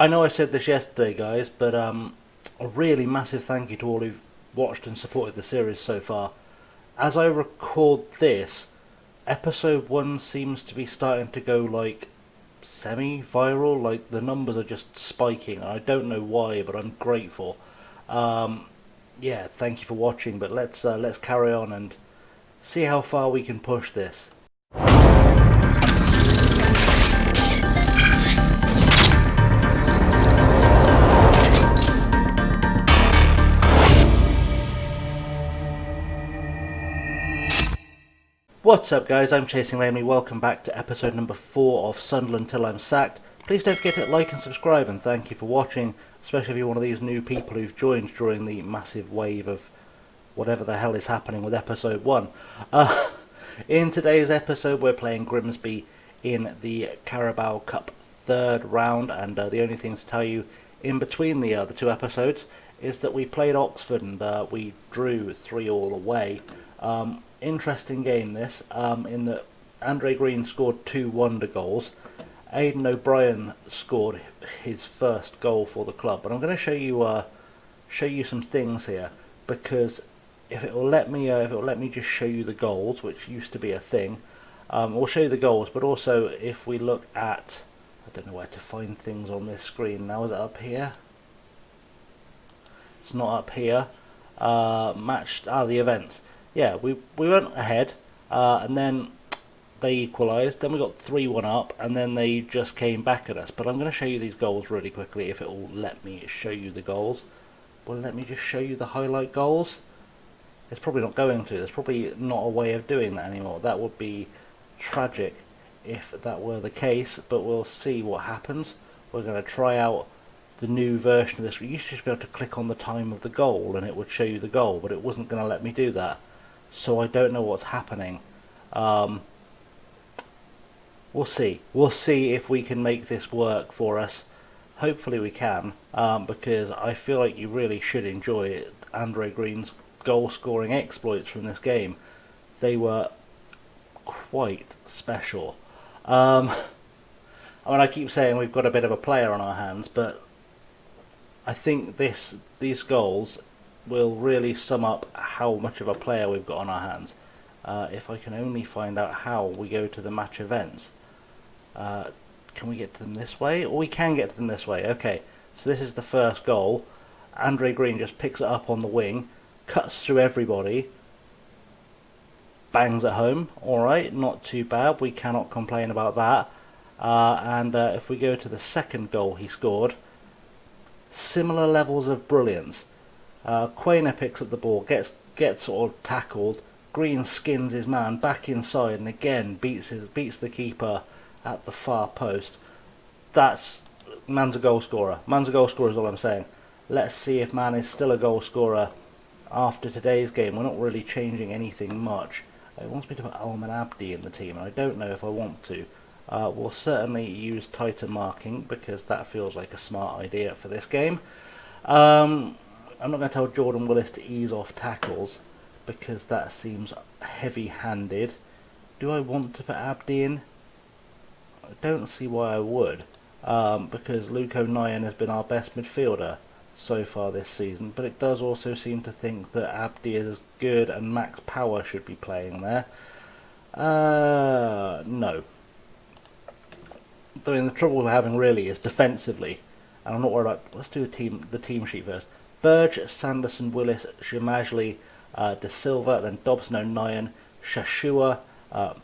I know I said this yesterday, guys, but a really massive thank you to all who've watched and supported the series so far. As I record this, episode 1 seems to be starting to go like semi-viral. Like the numbers are just spiking. I don't know why, but I'm grateful. Um, yeah, thank you for watching. But let's carry on and see how far we can push this. What's up, guys? I'm Chasing Lamely. Welcome back to episode number 4 of Sunderland Till I'm Sacked. Please don't forget to like and subscribe, and thank you for watching, especially if you're one of these new people who've joined during the massive wave of whatever the hell is happening with episode 1. In today's episode, we're playing Grimsby in the Carabao Cup third round, and the only thing to tell you in between the two episodes is that we played Oxford and we drew 3-3 away. Interesting game this, in that Andre Green scored 2 wonder goals. Aidan O'Brien scored his first goal for the club, but I'm going to show you some things here, because if it will let me just show you the goals, which used to be a thing, we'll show you the goals. But also, if we look at, I don't know where to find things on this screen now. Is it up here? It's not up here. The events. Yeah, we went ahead, and then they equalised. Then we got 3-1 up, and then they just came back at us. But I'm going to show you these goals really quickly, if it will let me show you the goals. Will it let me just show you the highlight goals? It's probably not going to. There's probably not a way of doing that anymore. That would be tragic if that were the case, but we'll see what happens. We're going to try out the new version of this. You used to just be able to click on the time of the goal and it would show you the goal, but it wasn't going to let me do that. So I don't know what's happening. We'll see. We'll see if we can make this work for us. Hopefully we can, because I feel like you really should enjoy Andre Green's goal-scoring exploits from this game. They were quite special. I mean, I keep saying we've got a bit of a player on our hands, but I think these goals will really sum up how much of a player we've got on our hands. If I can only find out how we go to the match events. Can we get to them this way? Or we can get to them this way. Okay, so this is the first goal. Andre Green just picks it up on the wing, cuts through everybody, bangs it home. Alright, not too bad. We cannot complain about that. And if we go to the second goal he scored, similar levels of brilliance. Quainer picks up the ball, gets sort of tackled. Green skins his man back inside, and again beats the keeper at the far post. Man's a goal scorer. Man's a goal scorer is all I'm saying. Let's see if man is still a goal scorer after today's game. We're not really changing anything much. It wants me to put Alman Abdi in the team, and I don't know if I want to. We'll certainly use tighter marking, because that feels like a smart idea for this game. I'm not going to tell Jordan Willis to ease off tackles, because that seems heavy-handed. Do I want to put Abdi in? I don't see why I would, because Luke O'Nien has been our best midfielder so far this season, but it does also seem to think that Abdi is good and Max Power should be playing there. No. I mean, the trouble we're having really is defensively, and I'm not worried about. Let's do the team sheet first. Burge, Sanderson, Willis, Jamajli, De Silva, then Dobson, O'Nien, Shashua,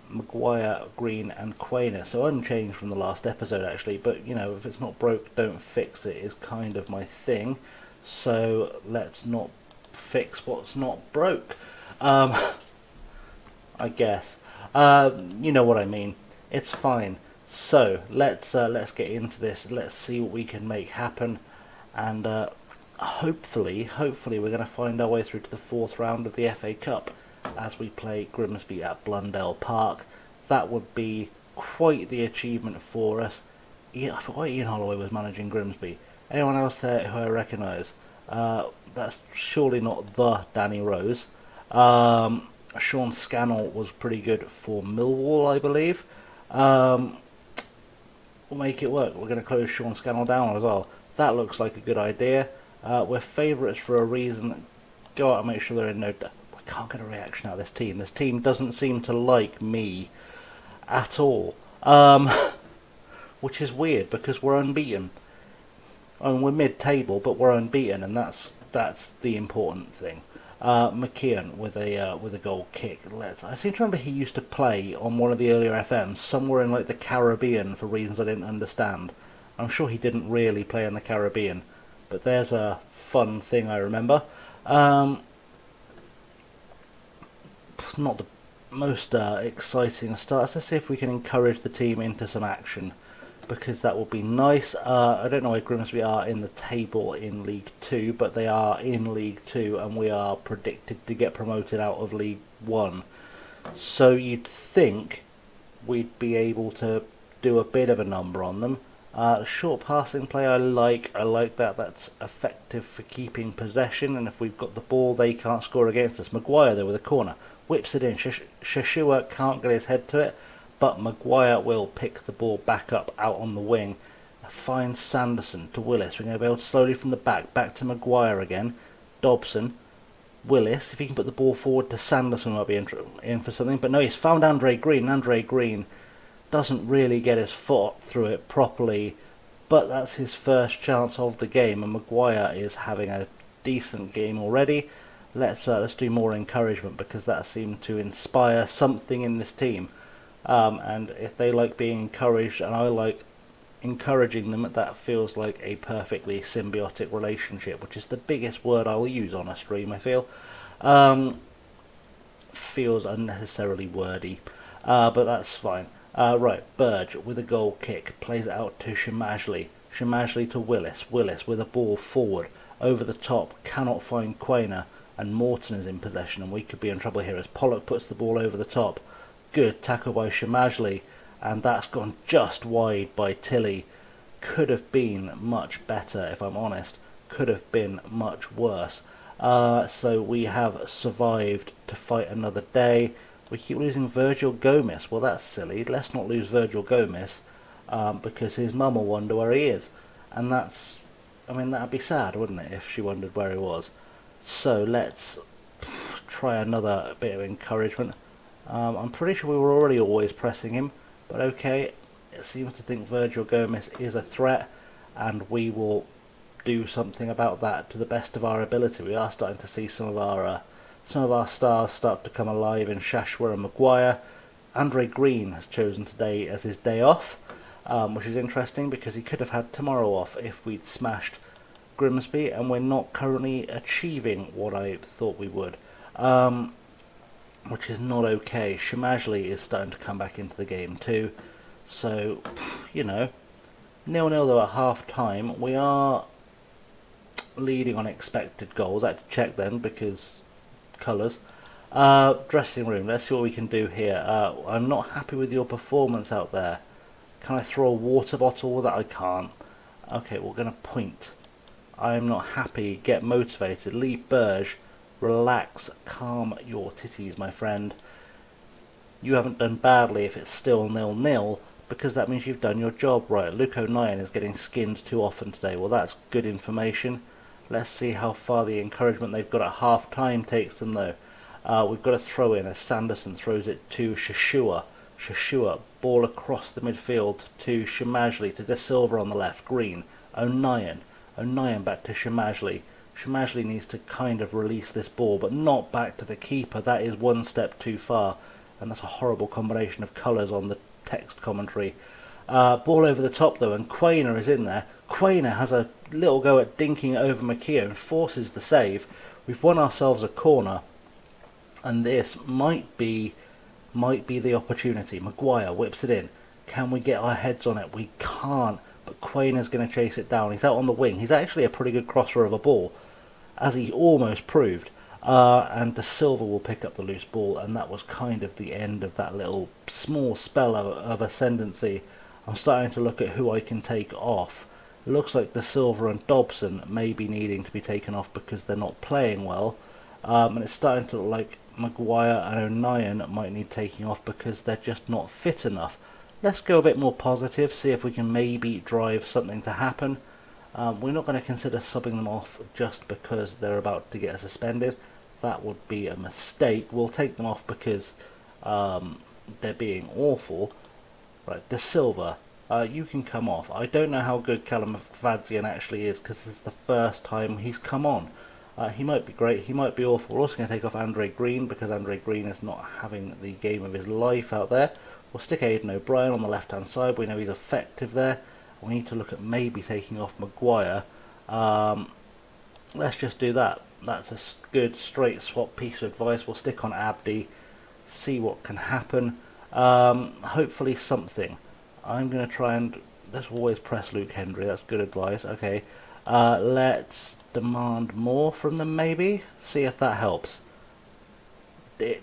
Maguire, Green, and Quainer. So unchanged from the last episode, actually. But you know, if it's not broke, don't fix it is kind of my thing. So let's not fix what's not broke. I guess. You know what I mean. It's fine. So let's get into this. Let's see what we can make happen, and hopefully we're going to find our way through to the 4th round of the FA Cup as we play Grimsby at Blundell Park. That would be quite the achievement for us. I forgot Ian Holloway was managing Grimsby. Anyone else there who I recognise? That's surely not the Danny Rose. Sean Scannell was pretty good for Millwall, I believe. We'll make it work. We're going to close Sean Scannell down as well. That looks like a good idea. We're favourites for a reason. Go out and make sure they're in no... I can't get a reaction out of this team. This team doesn't seem to like me at all. Which is weird because we're unbeaten. I mean, we're mid-table, but we're unbeaten, and that's the important thing. McKeon with a goal kick. I seem to remember he used to play on one of the earlier FMs somewhere in like the Caribbean for reasons I didn't understand. I'm sure he didn't really play in the Caribbean, but there's a fun thing I remember. It's not the most exciting start. Let's see if we can encourage the team into some action, because that will be nice. I don't know where Grimsby are in the table in League 2, but they are in League 2 and we are predicted to get promoted out of League 1. So you'd think we'd be able to do a bit of a number on them. Short passing play I like that. That's effective for keeping possession, and if we've got the ball they can't score against us. Maguire there with a corner. Whips it in. Shashua can't get his head to it, but Maguire will pick the ball back up out on the wing. Finds Sanderson to Willis. We're going to be able to slowly from the back to Maguire again. Dobson, Willis. If he can put the ball forward to Sanderson, might be in for something. But no, he's found Andre Green. Andre Green doesn't really get his foot through it properly, but that's his first chance of the game, and Maguire is having a decent game already. Let's do more encouragement, because that seemed to inspire something in this team. And if they like being encouraged and I like encouraging them, that feels like a perfectly symbiotic relationship, which is the biggest word I'll use on a stream, I feel. Feels unnecessarily wordy, but that's fine. Right, Burge with a goal kick, plays it out to Shemajli. Shemajli to Willis. Willis with a ball forward, over the top, cannot find Quainer, and Morton is in possession, and we could be in trouble here as Pollock puts the ball over the top. Good tackle by Shemajli, and that's gone just wide by Tilly. Could have been much better, if I'm honest. Could have been much worse. So we have survived to fight another day. We keep losing Virgil Gomez. Well, that's silly. Let's not lose Virgil Gomez, because his mum will wonder where he is. And that's... I mean, that'd be sad, wouldn't it, if she wondered where he was. So let's try another bit of encouragement. I'm pretty sure we were already always pressing him, but okay, it seems to think Virgil Gomez is a threat, and we will do something about that to the best of our ability. We are starting to see some of our stars start to come alive in Shashua and Maguire. Andre Green has chosen today as his day off, which is interesting because he could have had tomorrow off if we'd smashed Grimsby, and we're not currently achieving what I thought we would, which is not okay. Shemajli is starting to come back into the game too, so, you know, 0-0 though at half time. We are leading on expected goals. I had to check then because colours. Dressing room, let's see what we can do here. I'm not happy with your performance out there. Can I throw a water bottle with that? I can't. Okay, we're going to point. I'm not happy. Get motivated. Lee Burge, relax, calm your titties, my friend. You haven't done badly if it's still 0-0, because that means you've done your job right. Luke O'Nien is getting skinned too often today. Well, that's good information. Let's see how far the encouragement they've got at half time takes them, though. We've got a throw in as Sanderson throws it to Shashua. Shashua, ball across the midfield to Shemajli, to De Silva on the left. Green, O'Nien back to Shemajli. Shemajli needs to kind of release this ball, but not back to the keeper. That is one step too far, and that's a horrible combination of colours on the text commentary. Ball over the top though, and Quainer is in there. Quainer has a little go at dinking it over McKeown and forces the save. We've won ourselves a corner, and this might be the opportunity. Maguire whips it in. Can we get our heads on it? We can't, but Quainer's going to chase it down. He's out on the wing. He's actually a pretty good crosser of a ball, as he almost proved. And De Silva will pick up the loose ball, and that was kind of the end of that little small spell of ascendancy. I'm starting to look at who I can take off. It looks like De Silva and Dobson may be needing to be taken off because they're not playing well. And it's starting to look like Maguire and O'Nien might need taking off because they're just not fit enough. Let's go a bit more positive, see if we can maybe drive something to happen. We're not going to consider subbing them off just because they're about to get suspended. That would be a mistake. We'll take them off because they're being awful. Right, De Silva, you can come off. I don't know how good Callum Fadzien actually is because this is the first time he's come on. He might be great, he might be awful. We're also going to take off Andre Green because Andre Green is not having the game of his life out there. We'll stick Aidan O'Brien on the left hand side. We know he's effective there. We need to look at maybe taking off Maguire. Let's just do that. That's a good straight swap piece of advice. We'll stick on Abdi, see what can happen. Hopefully something. I'm going to try and... Let's always press Luke Hendry. That's good advice. Okay. Let's demand more from them maybe. See if that helps. It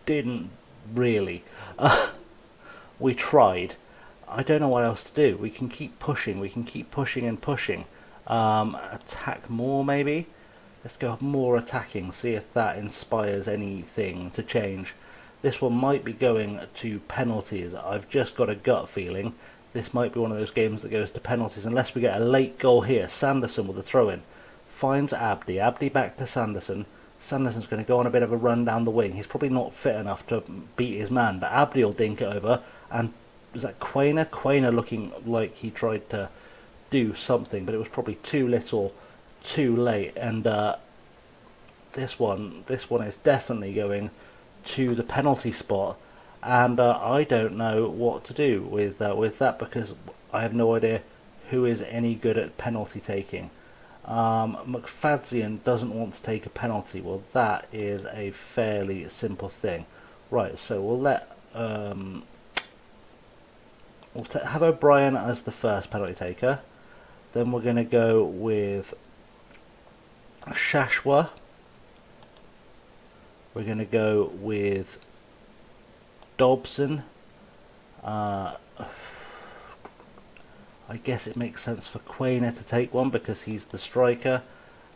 didn't really. We tried. I don't know what else to do. We can keep pushing. We can keep pushing and pushing. Attack more maybe. Let's go more attacking. See if that inspires anything to change. This one might be going to penalties. I've just got a gut feeling this might be one of those games that goes to penalties unless we get a late goal here. Sanderson with a throw-in. Finds Abdi. Abdi back to Sanderson. Sanderson's going to go on a bit of a run down the wing. He's probably not fit enough to beat his man, but Abdi will dink it over. And was that Quainer? Quainer looking like he tried to do something, but it was probably too little, too late. And this one is definitely going to the penalty spot. And I don't know what to do with that because I have no idea who is any good at penalty taking. McFadzean doesn't want to take a penalty. Well, that is a fairly simple thing. Right, so we'll let we'll have O'Brien as the first penalty taker. Then we're going to go with Shashwa. We're going to go with Dobson. I guess it makes sense for Quainer to take one because he's the striker,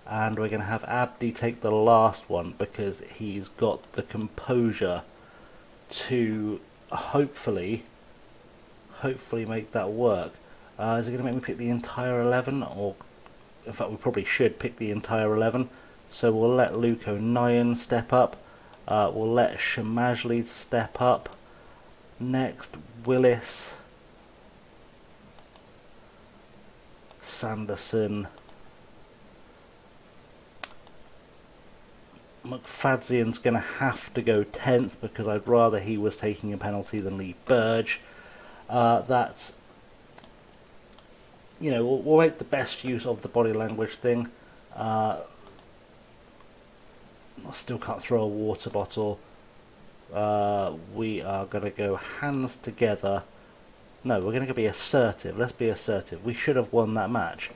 and we're going to have Abdi take the last one because he's got the composure to hopefully make that work. Is it going to make me pick the entire 11, or in fact we probably should pick the entire 11, so we'll let Luke O'Nien step up. We'll let Shamajli step up. Next, Willis, Sanderson, McFadzean's going to have to go 10th because I'd rather he was taking a penalty than Lee Burge. That's, you know, we'll make the best use of the body language thing. I still can't throw a water bottle. We are going to go hands together. No, we're going to be assertive. Let's be assertive. We should have won that match.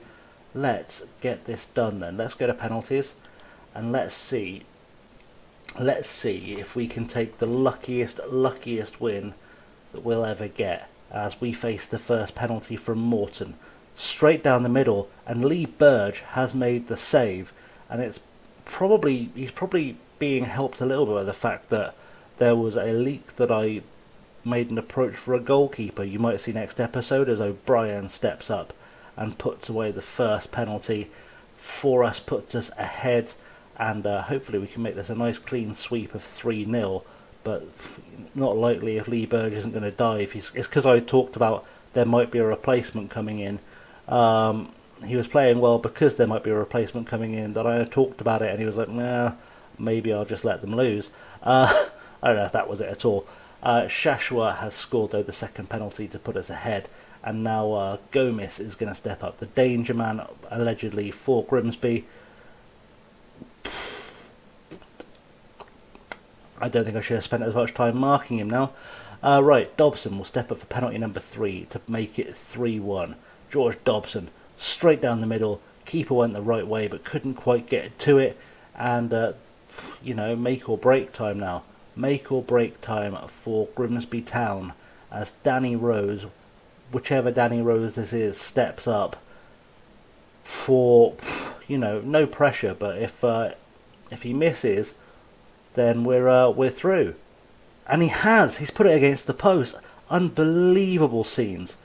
Let's get this done then. Let's go to penalties and let's see if we can take the luckiest win that we'll ever get as we face the first penalty from Morton. Straight down the middle, and Lee Burge has made the save, and he's probably being helped a little bit by the fact that there was a leak that I made an approach for a goalkeeper. You might see next episode as O'Brien steps up and puts away the first penalty for us, puts us ahead, and hopefully we can make this a nice clean sweep of 3-0, but not likely if Lee Burge isn't going to dive. It's because I talked about there might be a replacement coming in. He was playing well because there might be a replacement coming in, that I talked about it and he was like, nah, maybe I'll just let them lose. I don't know if that was it at all. Shashwa has scored though the second penalty to put us ahead, and now Gomis is going to step up. The danger man allegedly for Grimsby. I don't think I should have spent as much time marking him now. Right, Dobson will step up for penalty number 3 to make it 3-1. George Dobson, straight down the middle. Keeper went the right way but couldn't quite get to it. And, you know, make or break time now. Make or break time for Grimsby Town as Danny Rose, whichever Danny Rose this is, steps up for, you know, no pressure. But if he misses, then we're through. And he's put it against the post. Unbelievable scenes.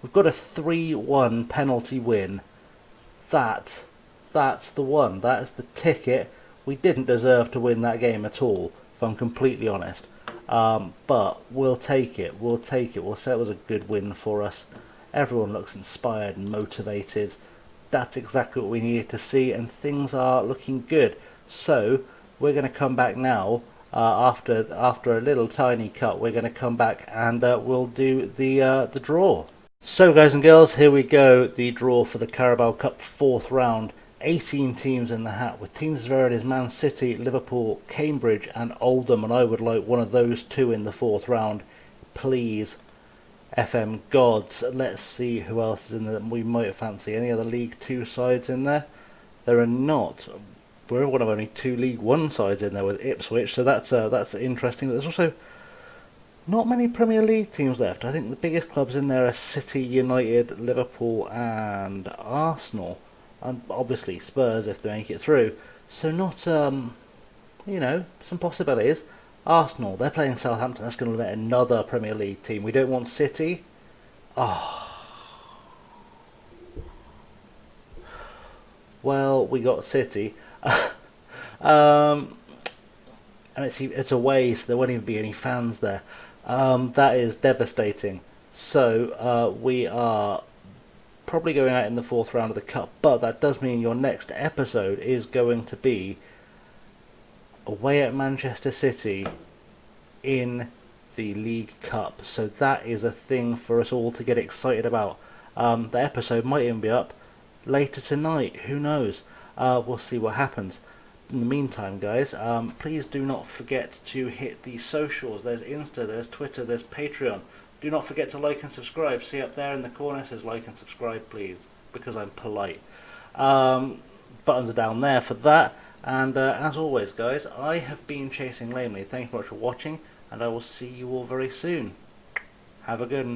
We've got a 3-1 penalty win. That's the one. That is the ticket. We didn't deserve to win that game at all, if I'm completely honest. But we'll take it. We'll take it. We'll say it was a good win for us. Everyone looks inspired and motivated. That's exactly what we needed to see, and things are looking good. So we're going to come back now. After a little tiny cut, we're going to come back and we'll do the draw. So guys and girls, here we go. The draw for the Carabao Cup 4th round. 18 teams in the hat, with teams as varied as Man City, Liverpool, Cambridge and Oldham, and I would like one of those two in the 4th round. Please, FM gods. Let's see who else is in there that we might fancy. Any other League 2 sides in there? There are not. We're one of only 2 League 1 sides in there with Ipswich, so that's interesting. But there's also not many Premier League teams left. I think the biggest clubs in there are City, United, Liverpool and Arsenal. And obviously Spurs if they make it through. So not, some possibilities. Arsenal, they're playing Southampton. That's going to let another Premier League team. We don't want City. Well, we got City. And it's away, so there won't even be any fans there. That is devastating. So we are probably going out in the 4th round of the Cup, but that does mean your next episode is going to be away at Manchester City in the League Cup. So that is a thing for us all to get excited about. The episode might even be up later tonight, who knows. We'll see what happens. In the meantime, guys, please do not forget to hit the socials. There's Insta, there's Twitter, there's Patreon. Do not forget to like and subscribe. See up there in the corner, it says like and subscribe, please, because I'm polite. Buttons are down there for that. And as always, guys, I have been Chasing Lamely. Thank you very much for watching, and I will see you all very soon. Have a good one.